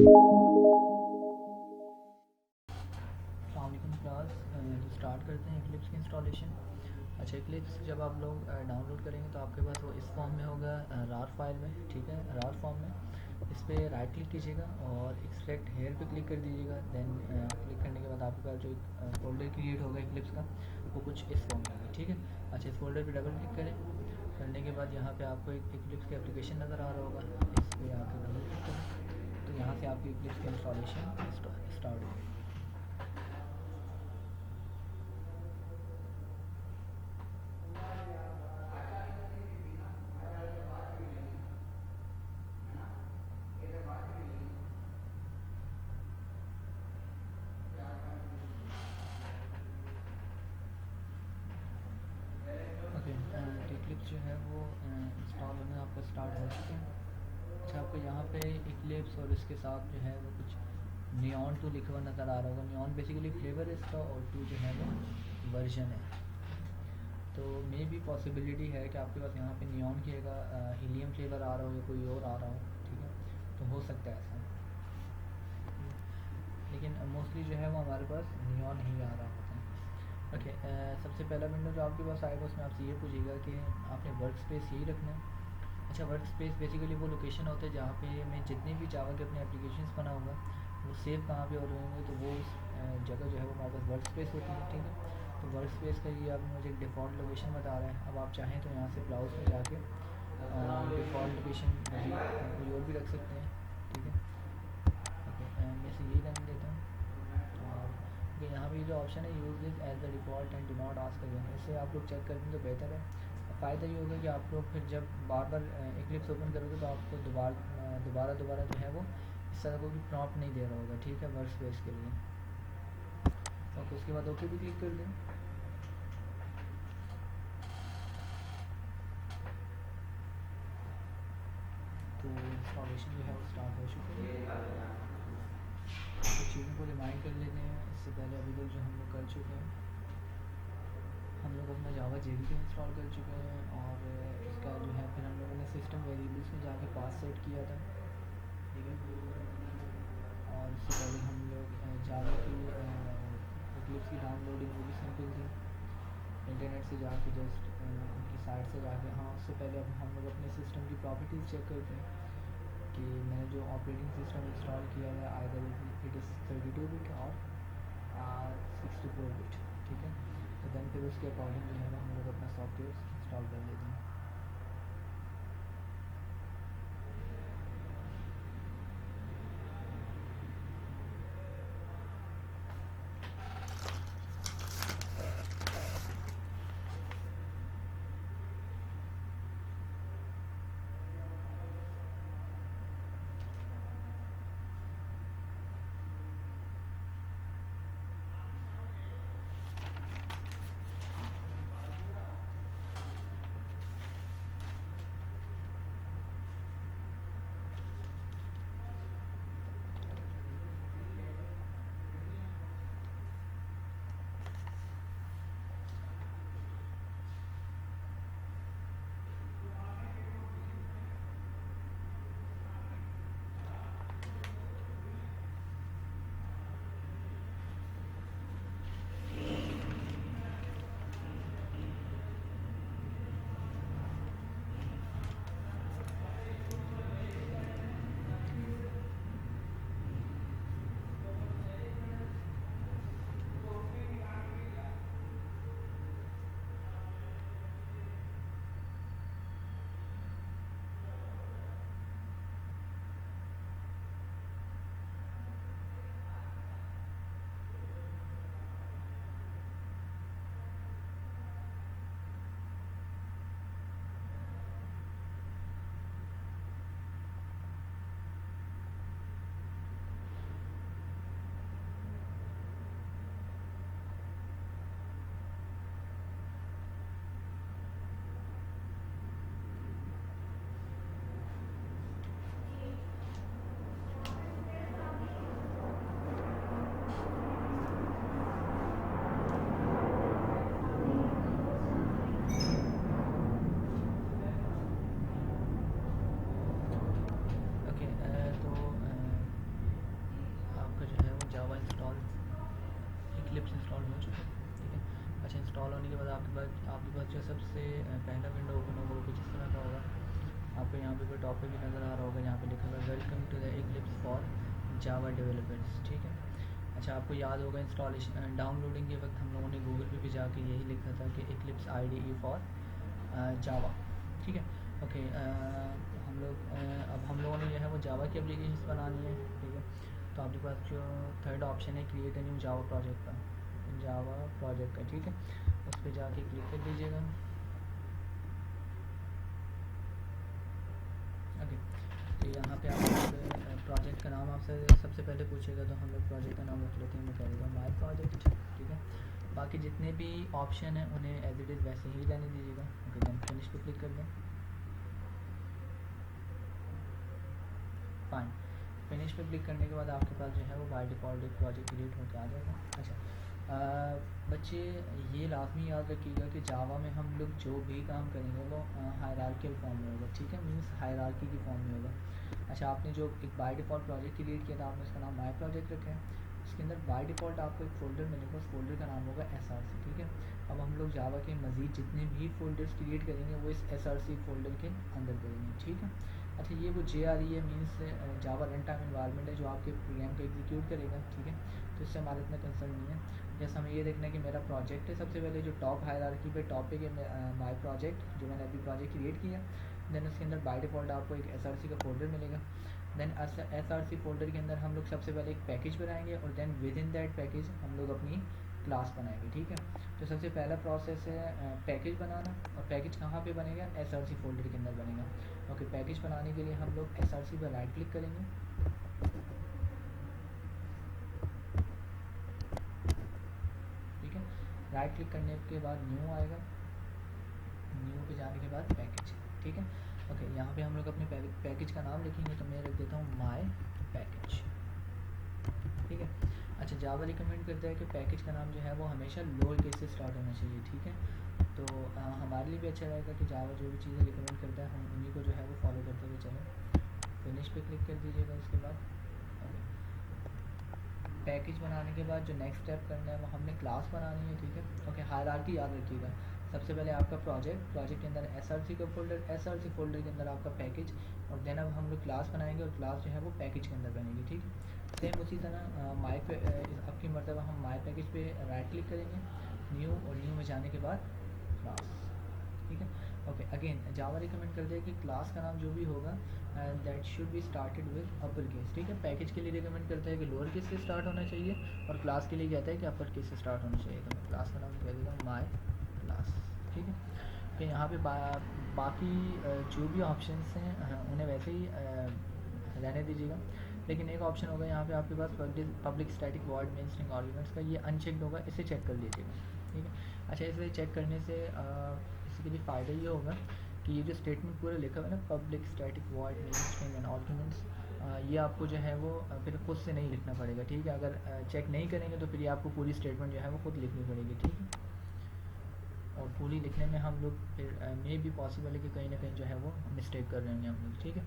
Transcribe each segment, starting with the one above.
अस्सलामुअलैकुम क्लास। तो स्टार्ट करते हैं इक्लिप्स की इंस्टॉलेशन। अच्छा, इक्लिप्स जब आप लोग डाउनलोड करेंगे तो आपके पास वो इस फॉर्म में होगा, रार फाइल में, ठीक है, रार फॉर्म में। इस पर राइट क्लिक कीजिएगा और एक्सट्रैक्ट हेयर पे क्लिक कर दीजिएगा। देन क्लिक करने के बाद आपके पास जो एक फोल्डर क्रिएट होगा इक्लिप्स का, वो कुछ इस फॉर्म में होगा, ठीक है। अच्छा, इस फोल्डर पे डबल क्लिक करें। करने के बाद यहाँ पे आपको एक इक्लिप्स का एप्लीकेशन नज़र आ रहा होगा, इस पर आकर डबल क्लिक करें तो यहाँ से आपकी इक्लिप्स की इंस्टॉलेशन स्टार्ट होगी। ओके, तो इक्लिप्स जो है वो इंस्टॉल होने आपका स्टार्ट हो चुके हैं। अच्छा, आपको यहाँ पे इक्लिप्स और इसके साथ जो है वो कुछ नियॉन 2 लिखा हुआ नज़र आ रहा होगा। नियॉन बेसिकली फ्लेवर है इसका, और 2 जो है वो वर्जन है। तो मे भी पॉसिबिलिटी है कि आपके पास यहाँ पे नियॉन की जगह हीलियम फ्लेवर आ रहा हो या कोई और आ रहा हो, ठीक है, तो हो सकता है ऐसा। लेकिन मोस्टली जो है वो हमारे पास नियॉन ही आ रहा होता है। ओके, सबसे पहला विंडो जो आपके पास आएगा उसमें आपसे ये पूछेगा कि आपने वर्क स्पेस यही रखना है। अच्छा, वर्क स्पेस बेसिकली वो लोकेशन होता है जहाँ पे मैं जितने भी जावा के अपने एप्लीकेशंस बनाऊंगा वो सेव कहाँ पे हो रहे होंगे, तो वो उस जगह जो है वो हमारे पास वर्क स्पेस होती है, ठीक है। तो वर्क स्पेस का ये अब मुझे एक डिफ़ॉल्ट लोकेशन बता रहा है। अब आप चाहें तो यहाँ से ब्राउज़ में जाके डिफ़ॉल्ट लोकेशन कोई और भी रख सकते हैं, ठीक है। ओके, मैं से यही रहने देता हूँ। और यहाँ पे जो ऑप्शन है use this as the default and do not ask again, इससे आप लोग चेक कर दें तो बेहतर है। फ़ायदा ये होगा कि आप लोग फिर जब बार बार इक्लिप्स ओपन करोगे तो आपको दोबारा जो है वो इस तरह कोई भी प्रॉम्प्ट नहीं दे रहा होगा, ठीक है, वर्क स्पेस के लिए। ओके, उसके बाद ओके भी क्लिक कर दें। तो इंस्टॉलेशन जो है वो स्टार्ट हो चुकी है। कुछ चीज़ों को रिमाइंड कर लेते हैं इससे पहले। अभी तक जो हम लोग कर चुके हैं, हम लोग अपना जावा JDK इंस्टॉल कर चुके हैं, और इसका जो है फिर हम लोगों ने सिस्टम वेरिएबल्स में जाके पास सेट किया था, ठीक है। और इससे पहले हम लोग जावा की इक्लिप्स की डाउनलोडिंग वो भी सिंपल थी, इंटरनेट से जाके जस्ट उनकी साइट से जाके। हाँ, उससे पहले अब हम लोग अपने सिस्टम की प्रॉपर्टीज़ चेक करते हैं कि मैंने जो ऑपरेटिंग सिस्टम इंस्टॉल किया है आइदर इट इज़ 32 बिट और 64 बिट, ठीक है। तो देन फिर उसके अकॉर्डिंग जो है ना हम लोग अपना सॉफ्टवेयर इंस्टॉल कर लेते हैं। एक्लिप्स इंस्टॉल हो चुका है, ठीक है। अच्छा, इंस्टॉल होने के बाद आपके पास जो सबसे पहला विंडो ओपन होगा वो कुछ इस तरह का होगा। आपको यहाँ पे कोई टॉपिक भी नज़र आ रहा होगा, यहाँ पे लिखा हुआ है welcome to the Eclipse for Java developers, ठीक है। अच्छा, आपको याद होगा इंस्टॉलेशन डाउनलोडिंग के वक्त हम लोगों ने गूगल पे भी जाके यही लिखा था कि एक्लिप्स IDE फॉर जावा, ठीक है। ओके, अब हम लोगों ने जो है वो जावा की एप्लीकेशन बनानी है, ठीक है। तो आपके पास जो थर्ड ऑप्शन है create a new Java project का, ठीक है, उस पर जाके क्लिक कर दीजिएगा। ओके, तो यहाँ पे आप प्रोजेक्ट का नाम आपसे सबसे पहले पूछेगा, तो हम लोग प्रोजेक्ट का नाम रख लेते हैं, मैं कह देगा माई प्रोजेक्ट, ठीक है। बाकी जितने भी ऑप्शन हैं उन्हें एज इट इज़ वैसे ही रहने दीजिएगा। ओके, देन फिनिश पे क्लिक कर दें। फाइन, फिनिश पे क्लिक करने के बाद आपके पास जो है वो बाय डिफ़ॉल्ट एक प्रोजेक्ट क्रिएट होकर आ जाएगा। अच्छा, बच्चे ये लाजमी याद रखिएगा कि जावा में हम लोग जो भी काम करेंगे वो हायरार्किकल फॉर्म में होगा, ठीक है, मीन्स हायरार्की की फॉर्म में होगा। अच्छा, आपने जो एक बाय डिफ़ॉल्ट प्रोजेक्ट क्रिएट किया था, आपने उसका नाम माई प्रोजेक्ट रखा है। उसके अंदर बाय डिफ़ॉल्ट आपको एक फ़ोल्डर मिलेगा, उस फोल्डर का नाम होगा SRC, ठीक है। अब हम लोग जावा के मज़ीद जितने भी फ़ोल्डर्स क्रिएट करेंगे वो इस SRC फ़ोल्डर के अंदर करेंगे, ठीक है। अच्छा, ये वो JRE है, मीन्स जावा रन टाइम इन्वायरमेंट है, जो आपके प्रोग्राम को एग्जीक्यूट करेगा, ठीक है। तो इससे हमारा इतना कंसर्न नहीं है। जैसे हमें ये देखना है कि मेरा प्रोजेक्ट है, सबसे पहले जो टॉप हायरार्की पे टॉपिक है माई प्रोजेक्ट, जो मैंने अभी प्रोजेक्ट क्रिएट किया। देन उसके अंदर बाय डिफ़ॉल्ट आपको एक SRC का फोल्डर मिलेगा। देन SRC फोल्डर के अंदर हम लोग सबसे पहले एक पैकेज बनाएंगे और then within that package हम लोग अपनी क्लास बनाएंगे, ठीक है। तो सबसे पहला प्रोसेस है पैकेज बनाना, और पैकेज कहाँ पे बनेगा, SRC फोल्डर के अंदर बनेगा। ओके, पैकेज बनाने के लिए हम लोग SRC पर राइट क्लिक करेंगे, ठीक है। राइट क्लिक करने के बाद न्यू आएगा, न्यू पे जाने के बाद पैकेज, ठीक है। ओके, यहाँ पे हम लोग अपने पैकेज का नाम लिखेंगे, तो मैं रख देता हूँ माई पैकेज, ठीक है। अच्छा, जावा रिकमेंड करता है कि पैकेज का नाम जो है वो हमेशा लोअर केस से स्टार्ट होना चाहिए, ठीक है। तो हमारे लिए भी अच्छा रहेगा कि जावा जो भी चीज़ें रिकमेंड करता है हम उन्हीं को जो है वो फॉलो करते हुए चलें। फिनिश पे क्लिक कर दीजिएगा। उसके बाद पैकेज बनाने के बाद जो नेक्स्ट स्टेप करना है वो हमने क्लास बनानी है, ठीक है। ओके, हायरार्की याद रखिएगा, सबसे पहले आपका प्रोजेक्ट के अंदर SRC का फोल्डर, SRC फोल्डर के अंदर आपका पैकेज, और देन अब हम लोग क्लास बनाएंगे और क्लास जो है वो पैकेज के अंदर बनेगी, ठीक है। सेम उसी तरह माई पे अब की मरतबा हम माई पैकेज पे राइट क्लिक करेंगे, न्यू, और न्यू में जाने के बाद क्लास, ठीक है। ओके, अगेन जावा रिकमेंड करते हैं कि क्लास का नाम जो भी होगा that should be started with upper case, ठीक है। पैकेज के लिए रिकमेंड करता है कि लोअर केस से स्टार्ट होना चाहिए, और क्लास के लिए कहता है कि अपर केस से स्टार्ट होना चाहिए। तो मैं क्लास का नाम कह देता हूँ माई क्लास, ठीक है। फिर यहाँ पे बाकी जो भी ऑप्शंस हैं उन्हें वैसे ही रहने दीजिएगा, लेकिन एक ऑप्शन होगा यहाँ पे आपके पास public static void main string arguments का, ये अनचेक्ड होगा, इसे चेक कर लीजिएगा, ठीक है। अच्छा, इसे चेक करने से इसके लिए फ़ायदा ये होगा कि ये जो स्टेटमेंट पूरा लिखा हुआ है ना, public static void main string and arguments, ये आपको जो है वो फिर खुद से नहीं लिखना पड़ेगा, ठीक है। अगर चेक नहीं करेंगे तो फिर ये आपको पूरी स्टेटमेंट जो है वो खुद लिखनी पड़ेगी, ठीक है। और पूरी लिखने में हम लोग फिर मे भी पॉसिबल है कि कहीं ना कहीं जो है वो मिस्टेक कर रहे होंगे हम लोग, ठीक है।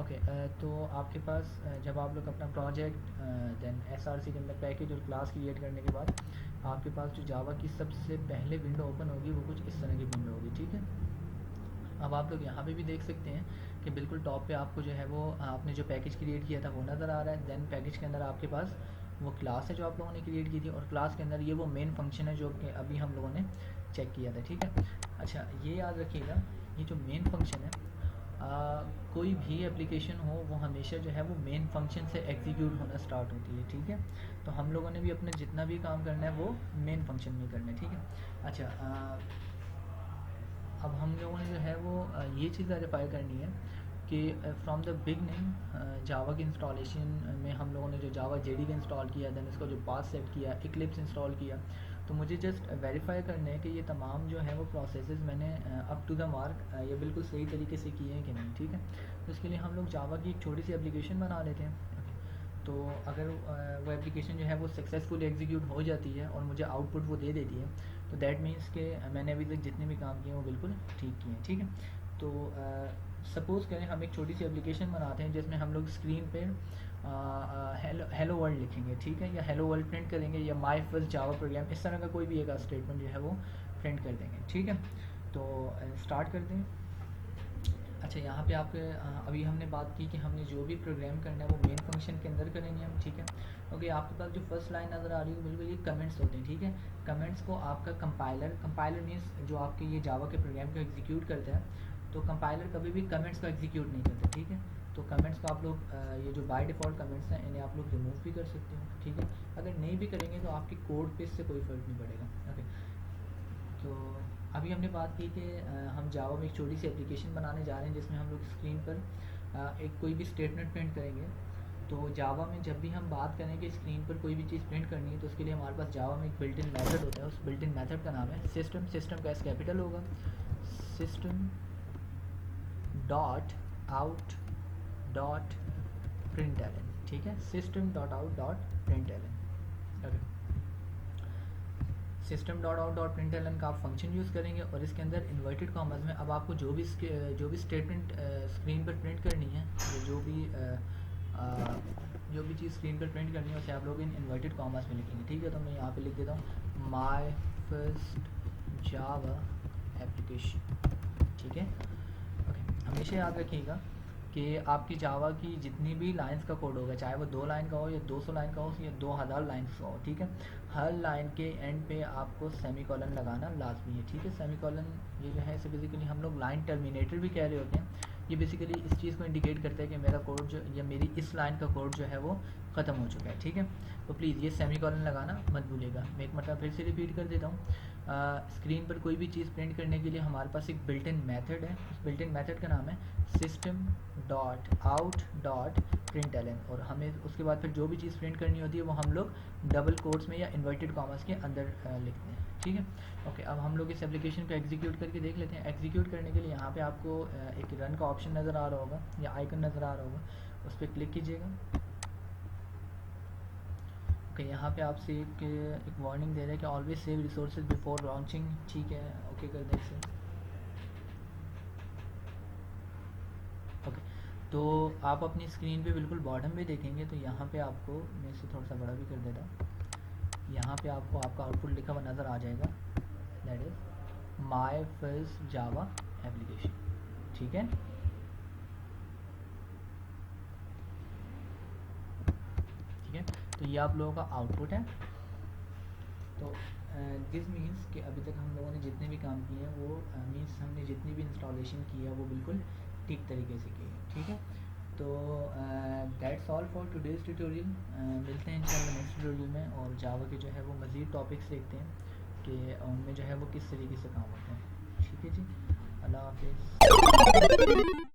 ओके, तो आपके पास जब आप लोग अपना प्रोजेक्ट देन SRC के अंदर पैकेज और क्लास क्रिएट करने के बाद आपके पास जो जावा की सबसे पहले विंडो ओपन होगी वो कुछ इस तरह की विंडो होगी, ठीक है। अब आप लोग यहाँ पे भी देख सकते हैं कि बिल्कुल टॉप पे आपको जो है वो आपने जो पैकेज क्रिएट किया था वो नज़र आ रहा है। देन पैकेज के अंदर आपके पास वो क्लास है जो आप लोगों ने क्रिएट की थी, और क्लास के अंदर ये वो मेन फंक्शन है जो कि अभी हम लोगों ने चेक किया था, ठीक है। अच्छा, ये याद रखिएगा, ये जो मेन फंक्शन है कोई भी एप्लीकेशन हो वो हमेशा जो है वो मेन फंक्शन से एग्जीक्यूट होना स्टार्ट होती है, ठीक है। तो हम लोगों ने भी अपने जितना भी काम करना है वो मेन फंक्शन में करना है, ठीक है। अच्छा, अब हम लोगों ने जो है वो ये चीज़ वेरीफाई करनी है कि फ्रॉम द बिगनिंग जावा की इंस्टॉलेशन में हम लोगों ने जो जावा JDK इंस्टॉल किया, देन उसका जो पाथ सेट किया, इक्लिप्स इंस्टॉल किया, तो मुझे जस्ट वेरीफाई करना है कि ये तमाम जो है वो प्रोसेसेस मैंने अप टू द मार्क ये बिल्कुल सही तरीके से किए हैं कि नहीं, ठीक है। तो इसके लिए हम लोग जावा की एक छोटी सी एप्लीकेशन बना लेते हैं। तो अगर वो एप्लीकेशन जो है वो सक्सेसफुली एग्जीक्यूट हो जाती है और मुझे आउटपुट वो दे देती है, तो दैट मीन्स कि मैंने अभी तक जितने भी काम किए हैं वो बिल्कुल ठीक किए हैं, ठीक है। तो सपोज़ करें हम एक छोटी सी एप्लीकेशन बनाते हैं जिसमें हम लोग स्क्रीन पे हेलो हेलो वर्ल्ड लिखेंगे, ठीक है, या हेलो वर्ल्ड प्रिंट करेंगे, या माय फर्स्ट जावा प्रोग्राम, इस तरह का कोई भी एक स्टेटमेंट जो है वो प्रिंट कर देंगे, ठीक है। तो स्टार्ट करते हैं। अच्छा, यहाँ पे आप अभी हमने बात की कि हमने जो भी प्रोग्राम करना है वो मेन फंक्शन के अंदर करेंगे हम, ठीक है। ओके, आपके पास जो फर्स्ट लाइन नज़र आ रही है बिल्कुल ये कमेंट्स होते हैं, ठीक है। कमेंट्स को आपका कंपाइलर मीन्स जो आपके ये जावा के प्रोग्राम को एग्जीक्यूट करता है, तो कंपाइलर कभी भी कमेंट्स को एग्जीक्यूट नहीं करता, ठीक है। तो कमेंट्स को आप लोग ये जो बाय डिफ़ॉल्ट कमेंट्स हैं इन्हें आप लोग रिमूव भी कर सकते हो, ठीक है। अगर नहीं भी करेंगे तो आपकी कोड पे इससे कोई फ़र्क नहीं पड़ेगा। ओके, तो अभी हमने बात की कि हम जावा में एक छोटी सी एप्लीकेशन बनाने जा रहे हैं जिसमें हम लोग स्क्रीन पर एक कोई भी स्टेटमेंट प्रिंट करेंगे। तो जावा में जब भी हम बात करें कि स्क्रीन पर कोई भी चीज़ प्रिंट करनी है तो उसके लिए हमारे पास जावा में एक बिल्ट इन मेथड होता है। उस बिल्ट इन मेथड का नाम है सिस्टम। सिस्टम का एस कैपिटल होगा, system dot out dot println, ठीक है, system dot out dot println. Okay, system dot out dot println का आप फंक्शन यूज़ करेंगे और इसके अंदर इन्वर्टेड कॉमर्स में अब आपको जो भी स्टेटमेंट स्क्रीन पर प्रिंट करनी है, जो भी चीज़ स्क्रीन पर प्रिंट करनी है उसे आप लोग इन इन्वर्टेड कॉमर्स में लिखेंगे, ठीक है। तो मैं यहाँ पे लिख देता हूँ माय फर्स्ट जावा एप्लीकेशन, ठीक है। ओके, हमेशा याद रखिएगा कि आपकी जावा की जितनी भी लाइंस का कोड होगा, चाहे वो 2 लाइन का हो या 200 लाइन का हो या 2000 लाइन्स का हो, ठीक है, हर लाइन के एंड पे आपको सेमीकोलन लगाना लाजमी है, ठीक है। सेमीकोलन ये जो है इसे बेसिकली हम लोग लाइन टर्मिनेटर भी कह रहे होते हैं। ये बेसिकली इस चीज़ को इंडिकेट करता है कि मेरा कोड जो या मेरी इस लाइन का कोड जो है वो ख़त्म हो चुका है, ठीक है। तो प्लीज़ ये सेमीकोलन लगाना मत भूलिएगा। मैं एक मतलब फिर से रिपीट कर देता हूँ। स्क्रीन पर कोई भी चीज़ प्रिंट करने के लिए हमारे पास एक बिल्ट इन मेथड है। उस बिल्ट इन मेथड का नाम है system dot out dot println, और हमें उसके बाद फिर जो भी चीज़ प्रिंट करनी होती है वो हम लोग डबल कोट्स में या इन्वर्टेड कॉमर्स के अंदर लिखते हैं, ठीक है। ओके, अब हम लोग इस एप्लीकेशन को एग्जीक्यूट करके देख लेते हैं। एग्जीक्यूट करने के लिए यहाँ पे आपको एक रन का ऑप्शन नज़र आ रहा होगा या आइकन नज़र आ रहा होगा, उस पर क्लिक कीजिएगा। ओके, यहाँ पे आपसे एक वार्निंग दे रहा है कि always save resources before launching, ठीक है, ओके कर दें इसे। ओके, तो आप अपनी स्क्रीन पे बिल्कुल बॉटम पे देखेंगे तो यहाँ पे आपको, मैं इसे थोड़ा सा बड़ा भी कर देता हूँ, यहाँ पे आपको आपका आउटपुट लिखा हुआ नज़र आ जाएगा, that is my first Java application, ठीक है। ठीक है, तो ये आप लोगों का आउटपुट है। तो दिस मीन्स कि अभी तक हम लोगों ने जितने भी काम किए हैं वो मीन्स हमने जितनी भी इंस्टॉलेशन की है वो बिल्कुल ठीक तरीके से की है, ठीक है। तो that's all for today's tutorial. मिलते हैं इंशाल्लाह नेक्स्ट ट्यूटोरियल में, और जावा के जो है वो मज़ीद टॉपिक्स देखते हैं कि उनमें जो है वो किस तरीके से काम होता है, ठीक है जी। अल्लाह हाफिज़।